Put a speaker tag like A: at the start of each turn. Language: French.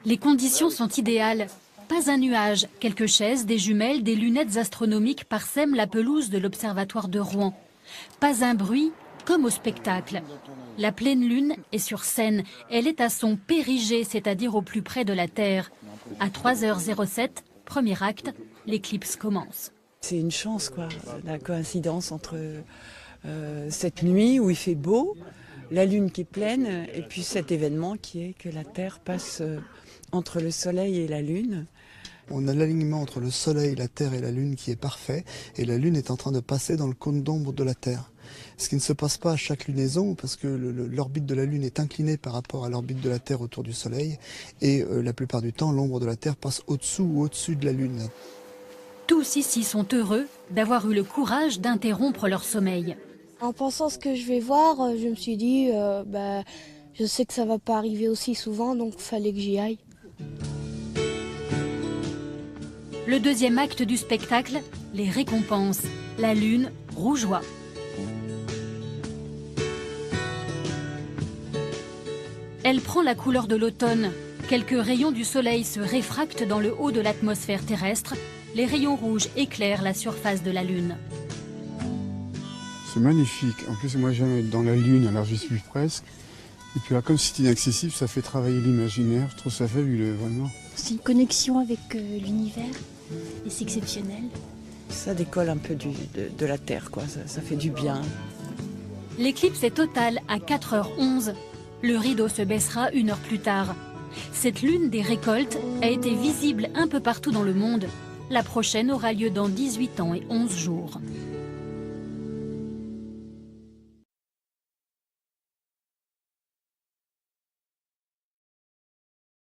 A: Les conditions sont idéales. Pas un nuage, quelques chaises, des jumelles, des lunettes astronomiques parsèment la pelouse de l'observatoire de Rouen. Pas un bruit, comme au spectacle. La pleine lune est sur scène. Elle est à son périgée, c'est-à-dire au plus près de la Terre. À 3h07, premier acte, l'éclipse commence.
B: C'est une chance, quoi, la coïncidence entre cette nuit où il fait beau, la lune qui est pleine, et puis cet événement qui est que la Terre passe entre le soleil et la lune.
C: On a l'alignement entre le soleil, la Terre et la lune qui est parfait, et la lune est en train de passer dans le cône d'ombre de la Terre. Ce qui ne se passe pas à chaque lunaison, parce que l'orbite de la lune est inclinée par rapport à l'orbite de la Terre autour du soleil, et la plupart du temps, l'ombre de la Terre passe au-dessous ou au-dessus de la lune.
A: Tous ici sont heureux d'avoir eu le courage d'interrompre leur sommeil.
D: En pensant ce que je vais voir, je me suis dit, je sais que ça va pas arriver aussi souvent, donc il fallait que j'y aille.
A: Le deuxième acte du spectacle, les récompenses. La lune rougeoie. Elle prend la couleur de l'automne. Quelques rayons du soleil se réfractent dans le haut de l'atmosphère terrestre. Les rayons rouges éclairent la surface de la lune.
E: C'est magnifique. En plus, moi j'aime être dans la lune, alors j'y suis presque. Et puis là, comme c'est inaccessible, ça fait travailler l'imaginaire. Je trouve ça fabuleux, vraiment.
F: C'est une connexion avec l'univers et c'est exceptionnel.
B: Ça décolle un peu de la Terre, quoi. Ça fait du bien.
A: L'éclipse est totale à 4h11. Le rideau se baissera 1 heure plus tard. Cette lune des récoltes a été visible un peu partout dans le monde. La prochaine aura lieu dans 18 ans et 11 jours.